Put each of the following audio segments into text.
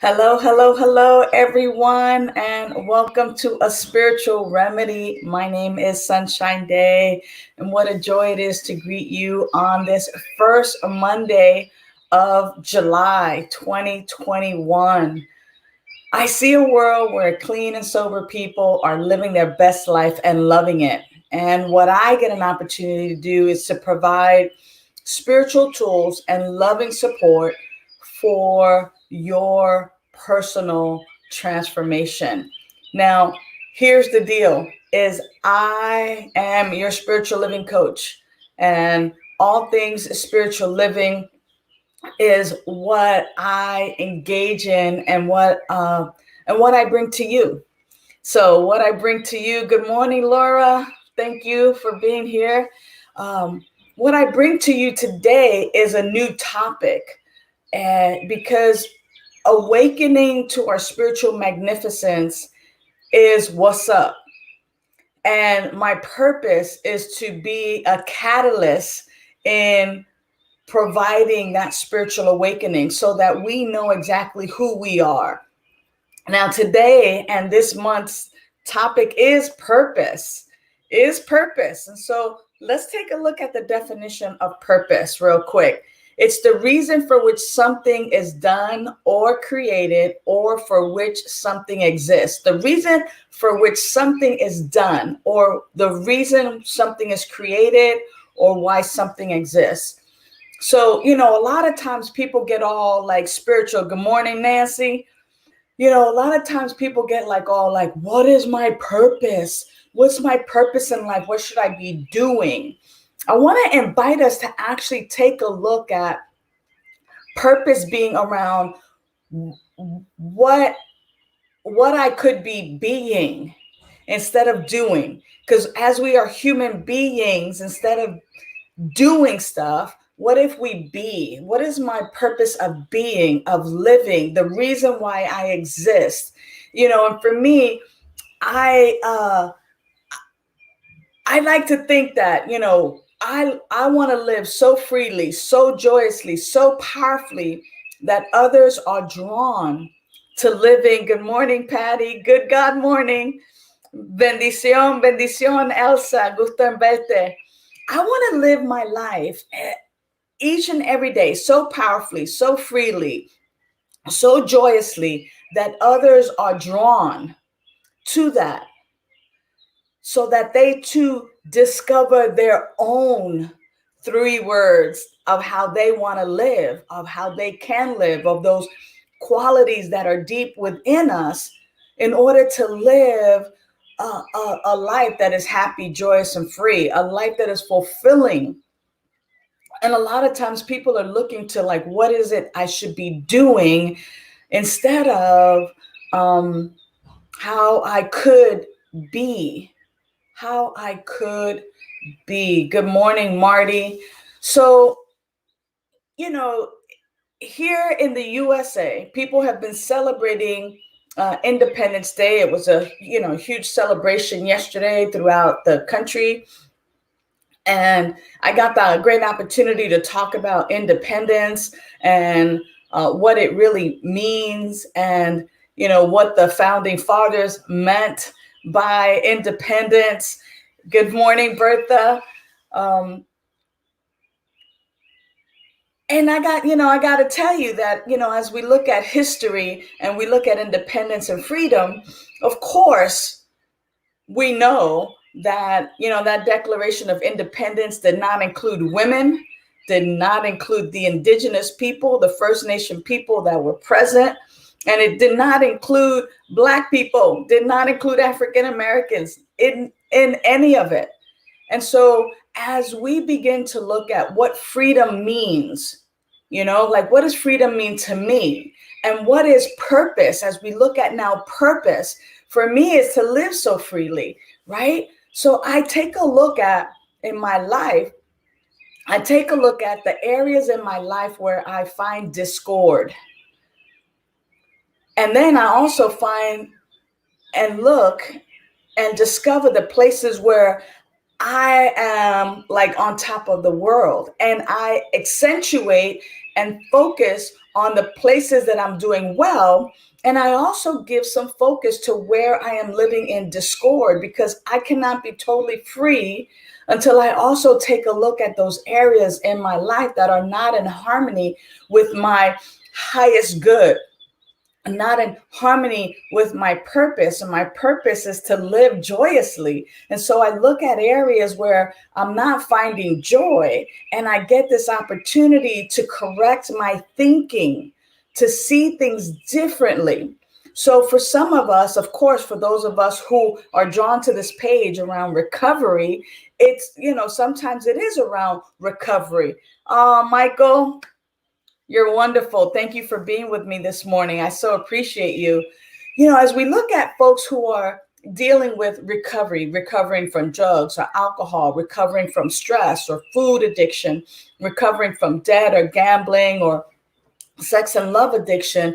Hello, hello, hello, everyone, and welcome to A Spiritual Remedy. My name is Sunshine Day, and what a joy it is to greet you on this first Monday of July 2021. I see a world where clean and sober people are living their best life and loving it. And what I get an opportunity to do is to provide spiritual tools and loving support for your personal transformation. Now, here's the deal is I am your spiritual living coach, and all things spiritual living is what I engage in and what I bring to you. So what I bring to you, good morning, Laura. Thank you for being here. What I bring to you today is a new topic, and because awakening to our spiritual magnificence is what's up. And my purpose is to be a catalyst in providing that spiritual awakening so that we know exactly who we are. Now, today and this month's topic is purpose, And so let's take a look at the definition of purpose real quick. It's the reason for which something is done or created or for which something exists. The reason for which something is done or the reason something is created or why something exists. So, a lot of times people get all like spiritual. Good morning, Nancy. A lot of times people get like all like, what is my purpose? What's my purpose in life? What should I be doing? I want to invite us to actually take a look at purpose being around what I could be being instead of doing. Because as we are human beings, instead of doing stuff, what if we be? What is my purpose of being, of living, the reason why I exist? And for me, I like to think that, I want to live so freely, so joyously, so powerfully that others are drawn to living. Good morning, Patty. Good God morning. Bendición, bendición, Elsa. Gusto en verte. I want to live my life each and every day so powerfully, so freely, so joyously that others are drawn to that so that they too discover their own 3 words of how they want to live, of how they can live, of those qualities that are deep within us in order to live a life that is happy, joyous, and free, a life that is fulfilling. And a lot of times people are looking to like, what is it I should be doing instead of how I could be. How I could be. Good morning, Marty. So, here in the USA, people have been celebrating Independence Day. It was a huge celebration yesterday throughout the country. And I got the great opportunity to talk about independence and what it really means and, what the founding fathers meant by independence. Good morning, Bertha. And I got to tell you that, as we look at history and we look at independence and freedom, of course, we know that, that Declaration of Independence did not include women, did not include the indigenous people, the First Nation people that were present. And it did not include Black people, did not include African Americans in any of it. And so as we begin to look at what freedom means, like what does freedom mean to me? And what is purpose? As we look at now purpose, for me is to live so freely, right? So I take a look at in my life, I take a look at the areas in my life where I find discord. And then I also find and look and discover the places where I am like on top of the world, and I accentuate and focus on the places that I'm doing well. And I also give some focus to where I am living in discord, because I cannot be totally free until I also take a look at those areas in my life that are not in harmony with my highest good, not in harmony with my purpose. And my purpose is to live joyously. And so I look at areas where I'm not finding joy, and I get this opportunity to correct my thinking, to see things differently. So for some of us, of course, for those of us who are drawn to this page around recovery, it's, sometimes it is around recovery. Michael, you're wonderful. Thank you for being with me this morning. I so appreciate you. As we look at folks who are dealing with recovery, recovering from drugs or alcohol, recovering from stress or food addiction, recovering from debt or gambling or sex and love addiction,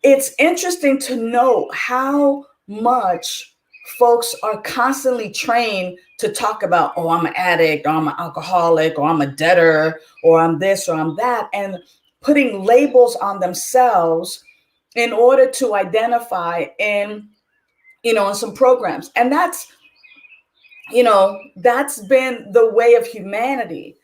it's interesting to note how much folks are constantly trained to talk about, oh, I'm an addict, or I'm an alcoholic, or I'm a debtor, or I'm this, or I'm that, and putting labels on themselves in order to identify in some programs. And that's been the way of humanity.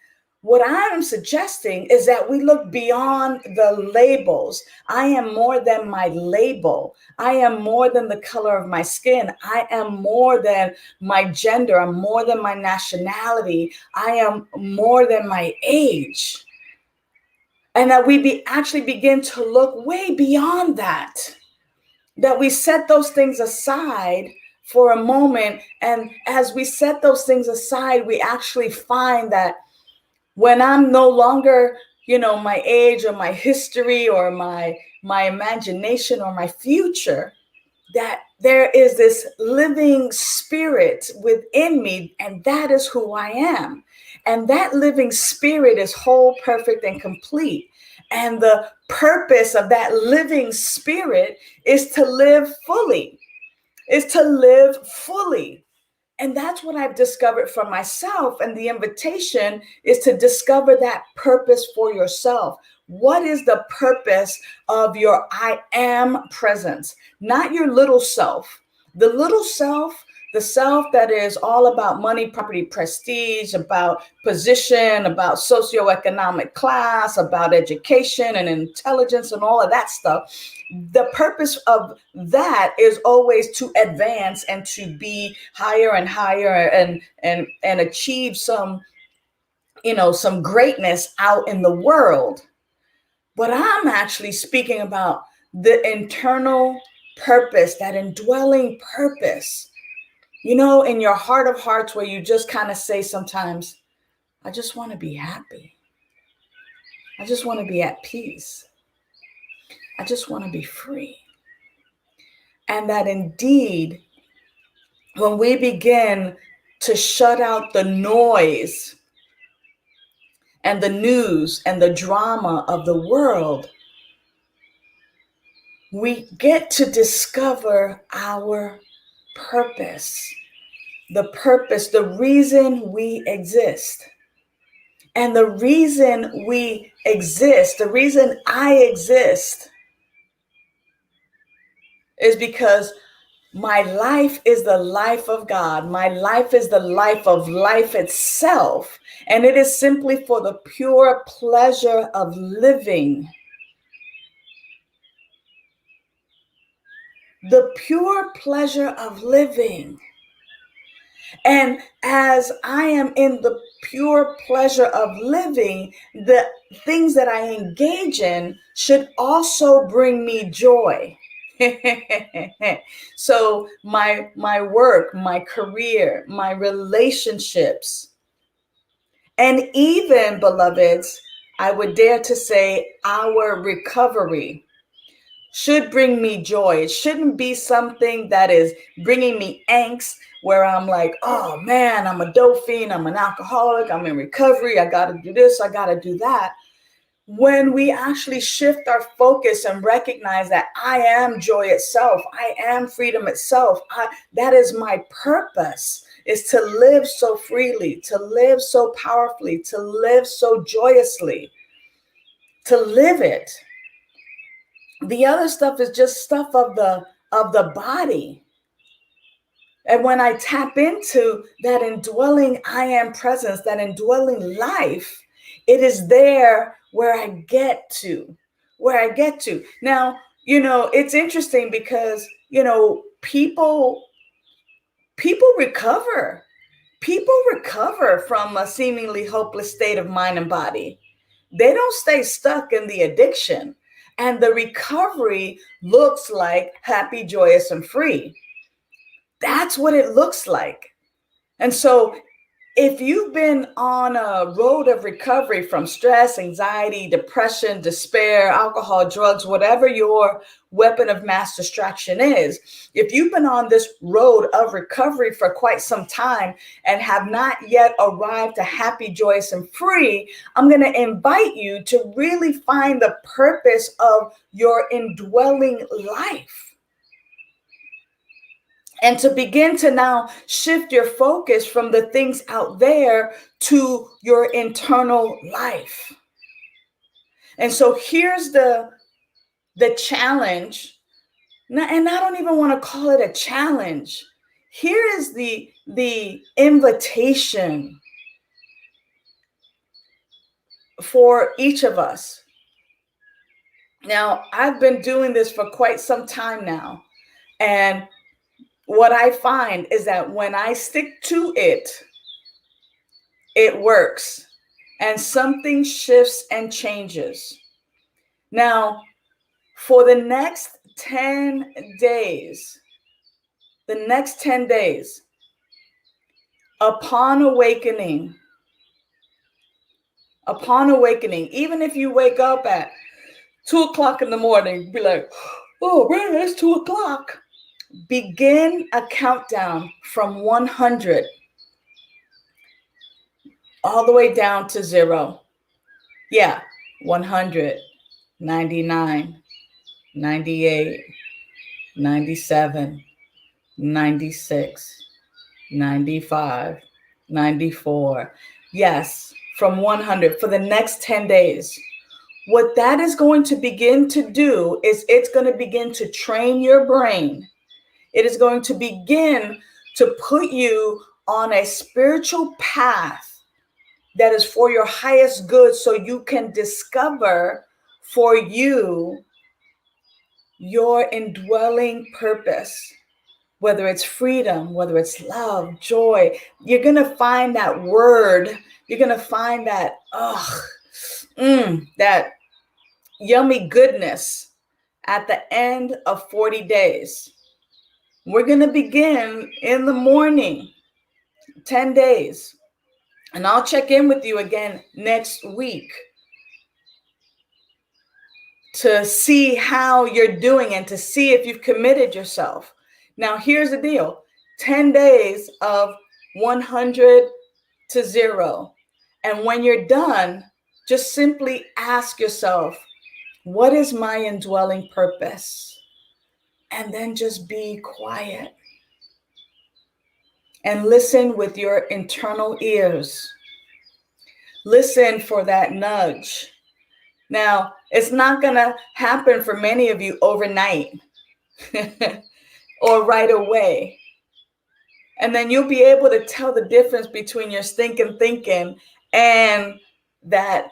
What I am suggesting is that we look beyond the labels. I am more than my label. I am more than the color of my skin. I am more than my gender. I'm more than my nationality. I am more than my age. And that we actually begin to look way beyond that we set those things aside for a moment. And as we set those things aside, we actually find that when I'm no longer, my age or my history or my imagination or my future, that there is this living spirit within me, and that is who I am. And that living spirit is whole, perfect, and complete. And the purpose of that living spirit is to live fully, And that's what I've discovered for myself. And the invitation is to discover that purpose for yourself. What is the purpose of your I am presence? Not your little self. The little self, the self that is all about money, property, prestige, about position, about socioeconomic class, about education and intelligence and all of that stuff. The purpose of that is always to advance and to be higher and higher and achieve some greatness out in the world. But I'm actually speaking about the internal purpose, that indwelling purpose, in your heart of hearts, where you just kind of say sometimes, I just want to be happy. I just want to be at peace. I just want to be free. And that indeed, when we begin to shut out the noise and the news and the drama of the world, we get to discover our purpose, the reason we exist. And the reason we exist, the reason I exist, is because my life is the life of God. My life is the life of life itself. And it is simply for the pure pleasure of living. The pure pleasure of living. And as I am in the pure pleasure of living, the things that I engage in should also bring me joy. So my work, my career, my relationships, and even, beloveds, I would dare to say our recovery should bring me joy. It shouldn't be something that is bringing me angst, where I'm like, oh man, I'm a dope fiend, I'm an alcoholic, I'm in recovery, I got to do this, I got to do that. When we actually shift our focus and recognize that I am joy itself, I am freedom itself, that is my purpose, is to live so freely, to live so powerfully, to live so joyously, to live it. The other stuff is just stuff of the body. And when I tap into that indwelling I am presence, that indwelling life, it is there where I get to, Now, it's interesting because, people recover. People recover from a seemingly hopeless state of mind and body. They don't stay stuck in the addiction. And the recovery looks like happy, joyous, and free. That's what it looks like. And so if you've been on a road of recovery from stress, anxiety, depression, despair, alcohol, drugs, whatever your weapon of mass distraction is, if you've been on this road of recovery for quite some time and have not yet arrived to happy, joyous, and free, I'm going to invite you to really find the purpose of your indwelling life. And to begin to now shift your focus from the things out there to your internal life. And so here's the challenge. And I don't even want to call it a challenge. Here is the invitation for each of us. Now, I've been doing this for quite some time now. And what I find is that when I stick to it, it works and something shifts and changes. Now, for the next 10 days, upon awakening, even if you wake up at 2:00 in the morning, be like, oh, man, it's 2:00. Begin a countdown from 100 all the way down to 0. Yeah, 100, 99, 98, 97, 96, 95, 94. Yes, from 100 for the next 10 days. What that is going to begin to do is it's going to begin to train your brain. It is going to begin to put you on a spiritual path that is for your highest good, so you can discover for you your indwelling purpose, whether it's freedom, whether it's love, joy. You're going to find that word. You're going to find that, that yummy goodness at the end of 40 days. We're going to begin in the morning, 10 days. And I'll check in with you again next week to see how you're doing and to see if you've committed yourself. Now, here's the deal. 10 days of 100 to 0. And when you're done, just simply ask yourself, what is my indwelling purpose? And then just be quiet and listen with your internal ears. Listen for that nudge. Now, it's not going to happen for many of you overnight or right away. And then you'll be able to tell the difference between your stinking thinking and that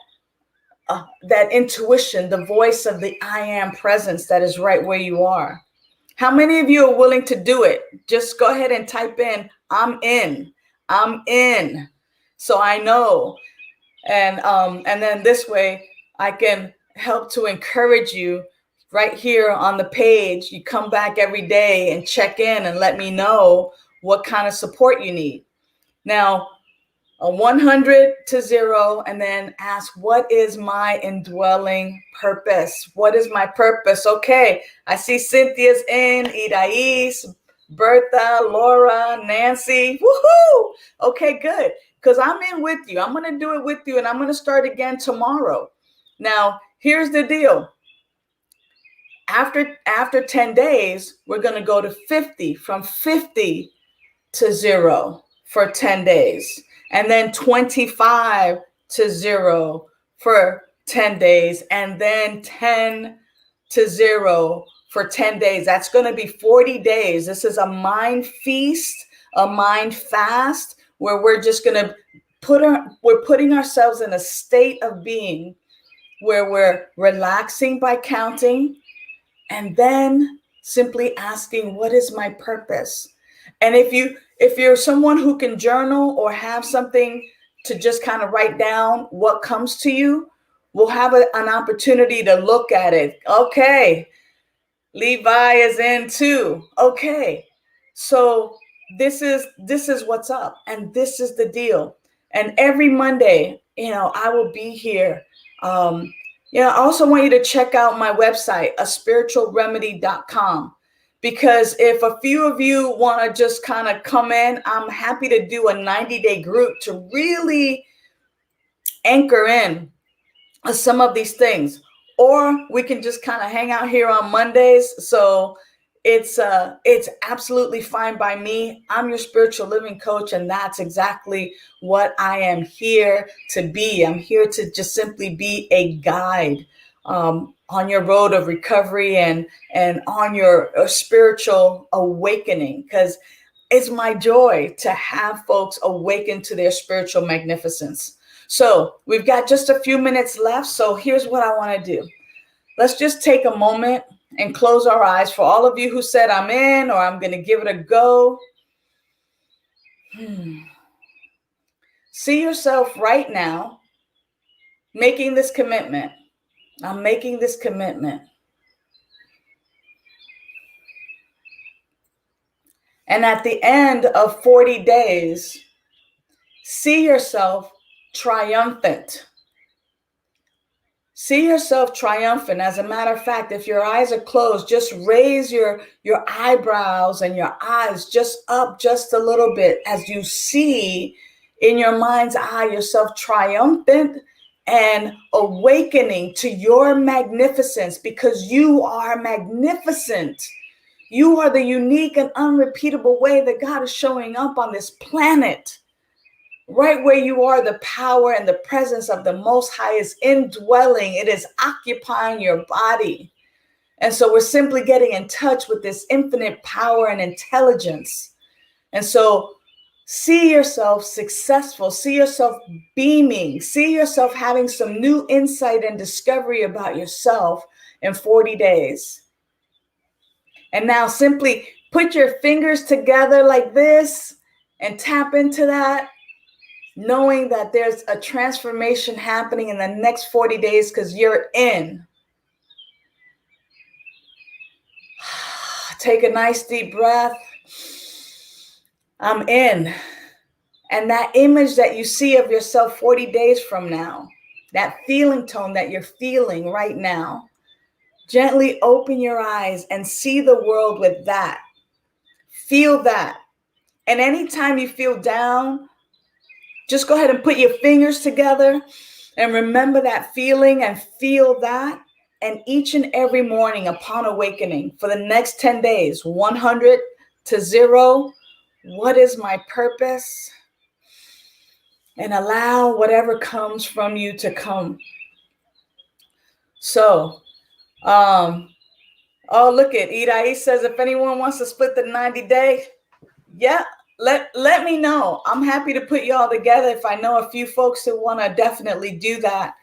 intuition, the voice of the I am presence that is right where you are. How many of you are willing to do it? Just go ahead and type in, I'm in. So I know. And then this way I can help to encourage you right here on the page. You come back every day and check in and let me know what kind of support you need. Now, 100 to 0, and then ask, what is my indwelling purpose? What is my purpose? Okay, I see Cynthia's in, Idais, Bertha, Laura, Nancy. Woohoo! Okay, good. Because I'm in with you. I'm going to do it with you, and I'm going to start again tomorrow. Now, here's the deal. After 10 days, we're going to go to 50, from 50 to 0 for 10 days. And then 25 to 0 for 10 days. And then 10 to 0 for 10 days. That's going to be 40 days. This is a mind feast, a mind fast, where we're just going to we're putting ourselves in a state of being where we're relaxing by counting and then simply asking, what is my purpose? And if you're someone who can journal or have something to just kind of write down what comes to you, we'll have an opportunity to look at it. Okay, Levi is in too. Okay, so this is what's up, and this is the deal. And every Monday, I will be here. I also want you to check out my website, aspiritualremedy.com, because if a few of you want to just kind of come in, I'm happy to do a 90-day group to really anchor in some of these things. Or we can just kind of hang out here on Mondays. So it's absolutely fine by me. I'm your spiritual living coach, and that's exactly what I am here to be. I'm here to just simply be a guide on your road of recovery and on your spiritual awakening, because it's my joy to have folks awaken to their spiritual magnificence. So we've got just a few minutes left. So here's what I want to do. Let's just take a moment and close our eyes. For all of you who said I'm in, or I'm going to give it a go. See yourself right now making this commitment. I'm making this commitment. And at the end of 40 days, see yourself triumphant. See yourself triumphant. As a matter of fact, if your eyes are closed, just raise your eyebrows and your eyes just up just a little bit as you see in your mind's eye yourself triumphant and awakening to your magnificence, because you are magnificent. You are the unique and unrepeatable way that God is showing up on this planet. Right where you are, the power and the presence of the Most High is indwelling. It is occupying your body. And so we're simply getting in touch with this infinite power and intelligence. And so see yourself successful, see yourself beaming, see yourself having some new insight and discovery about yourself in 40 days. And now simply put your fingers together like this and tap into that, knowing that there's a transformation happening in the next 40 days because you're in. Take a nice deep breath. I'm in. And that image that you see of yourself 40 days from now, that feeling tone that you're feeling right now, gently open your eyes and see the world with that. Feel that. And anytime you feel down, just go ahead and put your fingers together and remember that feeling and feel that. And each and every morning upon awakening for the next 10 days, 100 to 0, what is my purpose? And allow whatever comes from you to come. So, oh, look at Idai says, if anyone wants to split the 90-day, yeah. Let me know. I'm happy to put you all together. If I know a few folks who want to definitely do that,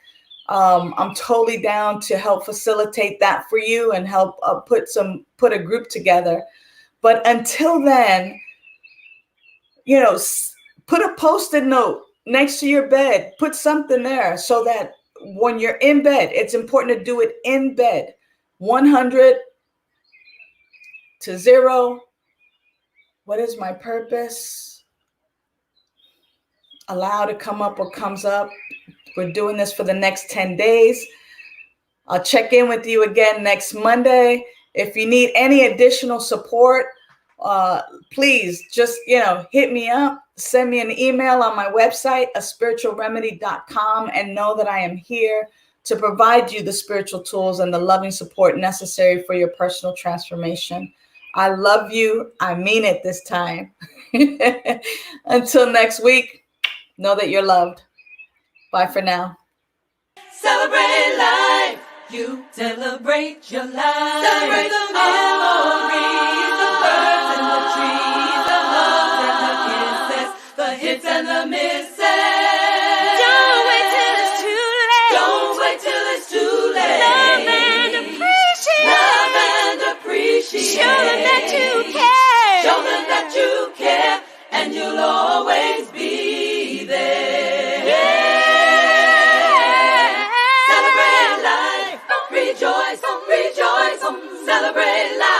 I'm totally down to help facilitate that for you and help put a group together. But until then, put a Post-it note next to your bed. Put something there so that when you're in bed, it's important to do it in bed. 100 to 0. What is my purpose? Allow to come up what comes up. We're doing this for the next 10 days. I'll check in with you again next Monday. If you need any additional support, please just, hit me up. Send me an email on my website, aspiritualremedy.com, and know that I am here to provide you the spiritual tools and the loving support necessary for your personal transformation. I love you. I mean it this time. Until next week, know that you're loved. Bye for now. Celebrate life. you. Celebrate your life. Celebrate the memories, the birds and the trees, the hugs and the kisses, the hits and the misses. Don't wait till it's too late. Don't wait till it's too late. Love and appreciate. Love and appreciate. Show them that you care. Show them that you care, and you'll always be there. Yeah. Celebrate life, rejoice, rejoice, celebrate life.